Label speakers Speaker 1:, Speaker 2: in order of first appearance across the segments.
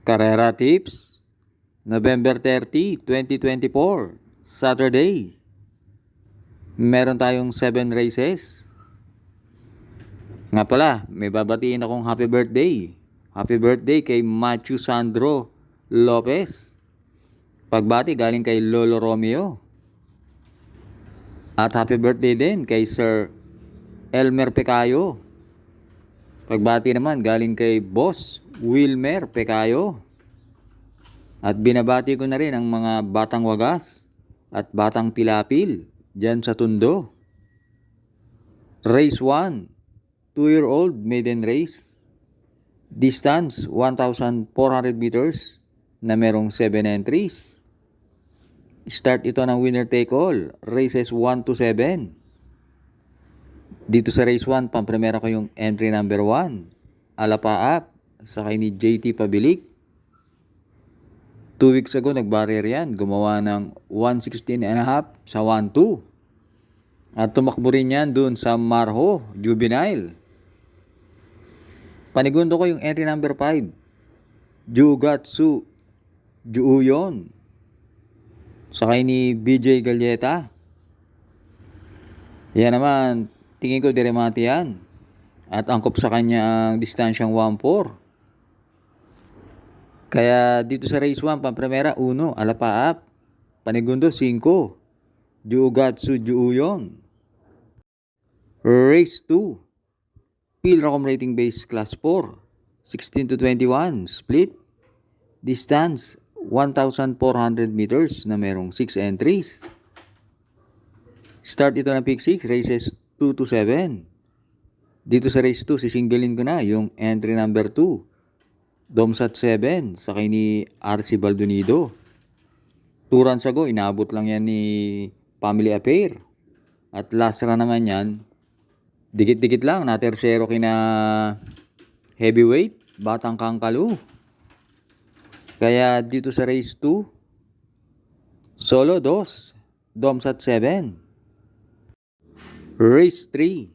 Speaker 1: Carrera Tips, November 30, 2024, Saturday. Meron tayong 7 races. Nga pala, may babatiin akong happy birthday. Happy birthday kay Matthew Sandro Lopez. Pagbati galing kay Lolo Romeo. At happy birthday din kay Sir Elmer Pecayo. Pagbati naman galing kay Boss Wilmer Pecayo. At binabati ko na rin ang mga batang wagas at batang pilapil dyan sa Tondo. Race 1, 2-year-old maiden race. Distance 1,400 meters na merong 7 entries. Start ito ng winner take all, races 1 to 7. Dito sa race 1, pampremera ko yung entry number 1, Alapaap, sakay ni JT Pabilik. 2 weeks ago, nag-barrier yan. Gumawa ng 116.5 sa 1-2. At tumakbo rin yan dun sa Marho, Juvenile. Panigundo ko yung entry number 5, Jugatsu Juuyon, sakay ni BJ Galleta. Yan naman, tingin ko diremate yan. At angkop sa kanya ang distansyang 1-4. Kaya dito sa race 1, pampremera 1, Alapaap. Panigundo 5, Jugatsu Juuyon. Race 2, Pilracom rating base class 4, 16 to 21, split. Distance 1,400 meters na merong 6 entries. Start ito ng pick 6, races 2 to 7. Dito sa race 2, sisinggalin ko na yung entry number 2, Domsat 7, sakay ni RC Baldonido. 2 runs ago, inabot lang yan ni Family Affair. At last run naman yan, dikit-dikit lang, na tersero kina heavyweight, Batang Kangkalu. Kaya dito sa race 2, solo 2, Domsat 7. Race 3,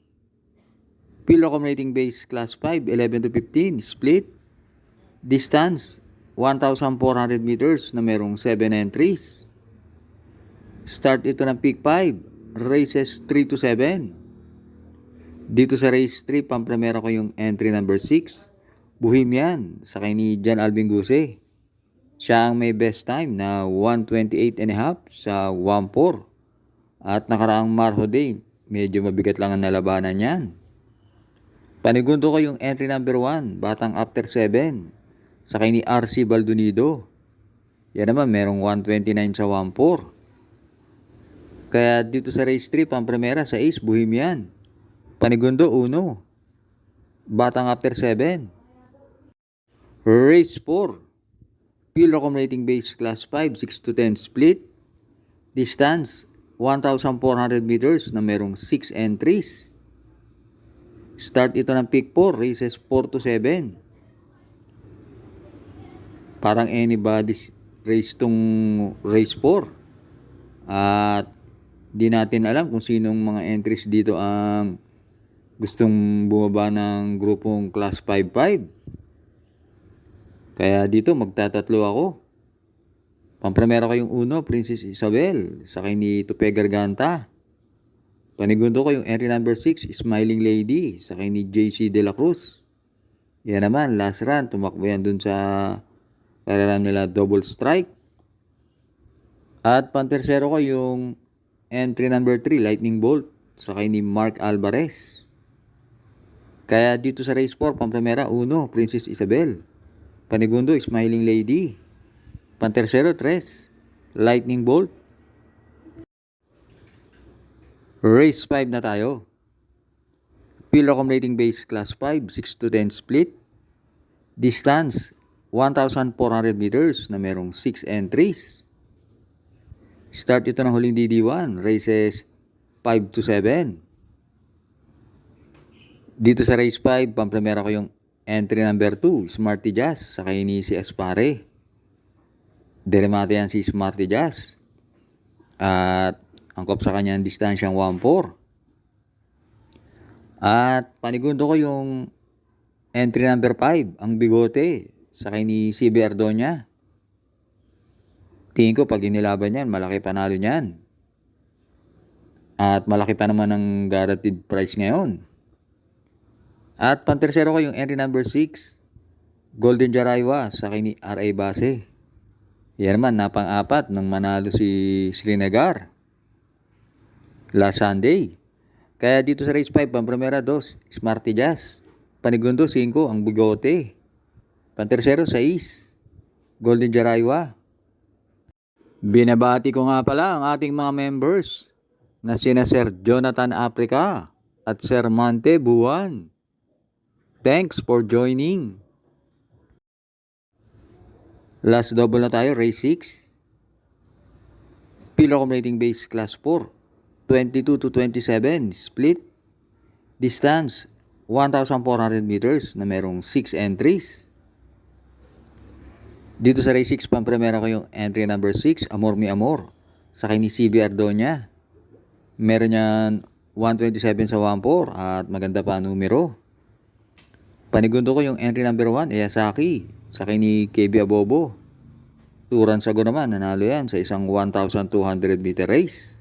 Speaker 1: Pilracom rating base class 5, 11 to 15, split. Distance 1,400 meters na merong 7 entries. Start ito ng pick 5, races 3 to 7. Dito sa race 3, pampremera ko yung entry number 6, Bohemian, sakay ni Jan Alvin Guse. Siya ang may best time na 128.5 sa 1-4. At nakaraang Marho Day, medyo mabigat lang ang nalabanan yan. Panigundo ko yung entry number 1, Batang After 7, sakay ni RC Baldonido. Yan naman, merong 129 sa 1-4. Kaya dito sa race 3, pampremera sa Ace, Bohemian. Panigundo 1, Batang After 7. Race 4, Pilracom rating base class 5, 6 to 10 split. Distance 1,400 meters na merong 6 entries. Start ito ng pick 4, races 4 to 7. Parang anybody's race tong race 4. At di natin alam kung sinong mga entries dito ang gustong bumaba ng grupong class 5-5. Kaya dito magtatatlo ako. Pampremera ko yung 1, Princess Isabel, sakay ni Tupe Garganta. Panigundo ko yung entry number 6, Smiling Lady, sakay ni JC De La Cruz. Yan naman, last run, tumakbo yan dun sa karera nila Double Strike. At pantersero ko yung entry number 3, Lightning Bolt, sakay ni Mark Alvarez. Kaya dito sa race 4, pampremera 1, Princess Isabel. Panigundo, Smiling Lady. Pantersero 3, Lightning Bolt. Race 5 na tayo. Pilracom rating base class 5, 6 to 10 split. Distance 1,400 meters na merong 6 entries. Start ito ng huling DD1, races 5 to 7. Dito sa race 5, pampremera ko yung entry number 2, Smarty Jazz, sakay ni si Aspare. Deremate yan si Smarty Jazz. At angkop sa kanya ang distansyang 1-4. At panigundo ko yung entry number 5, ang Bigote, sakay ni CB Ardoña. Tingin ko pag inilaban yan, malaki panalo niyan. At malaki pa naman ang guaranteed price ngayon. At pantersero ko yung entry number 6, Golden Jaraywa, sakay ni R.A. Base. Yan naman, napang-apat nang manalo si Srinagar last Sunday. Kaya dito sa race 5, pampremera 2, Smarty Jazz. Panigundo 5, ang Bigote. Pantersero 6, Golden Jaraywa. Binabati ko nga pala ang ating mga members na sina Sir Jonathan Africa at Sir Monte Buwan. Thanks for joining. Last double na tayo, race 6. Pilo accumulating base class 4. 22 to 27, split. Distance, 1,400 meters na merong 6 entries. Dito sa race 6, pampremera ko yung entry number 6, Amor Mi Amor. Sakay ni CB Ardoña. Meron yan 127 sa 1-4 at maganda pa numero. Panigundo ko yung entry number 1, Eyasaki. Sakay ni KB Abobo. Turan Sago naman, nanalo yan sa isang 1,200 meter race.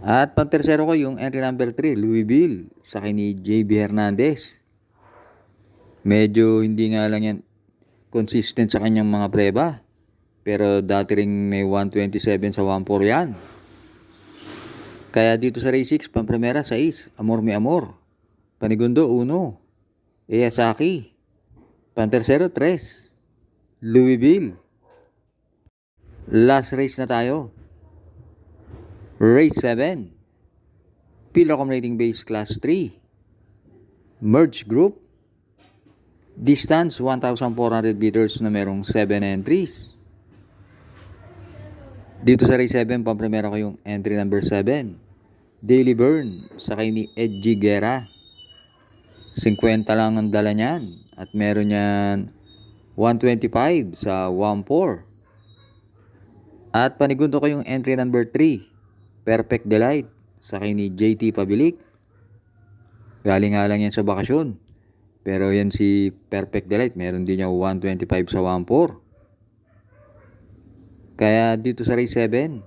Speaker 1: At pantersero ko yung entry number 3, Louisville. Sakay ni JB Hernandez. Medyo hindi nga lang yan consistent sa kanyang mga preba. Pero dati ring may 127 sa 1-4 yan. Kaya dito sa race 6, pampremera 6, Amor Mi Amor. Panigundo 1, Eyasaki. Pantersero 3, Louisville. Last race na tayo. Race 7. Pilo accumulating base class 3. Merge group. Distance 1,400 meters na merong 7 entries. Dito sa race 7, pampremera ko yung entry number 7. Daily Burn, sakay ni Edgy Guerra. 50 lang ang dala niyan. At meron yan 125 sa 1-4. At panigundo ko yung entry number 3, Perfect Delight, sakay ni JT Pabilik. Galing nga lang yan sa bakasyon. Pero yan si Perfect Delight, meron din niya 125 sa 1-4. Kaya dito sa race 7,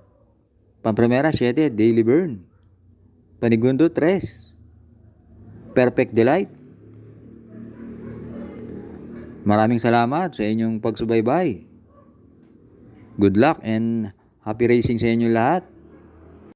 Speaker 1: pampremera 7, Daily Burn. Panigundo 3, Perfect Delight. Maraming salamat sa inyong pagsubaybay. Good luck and happy racing sa inyo lahat.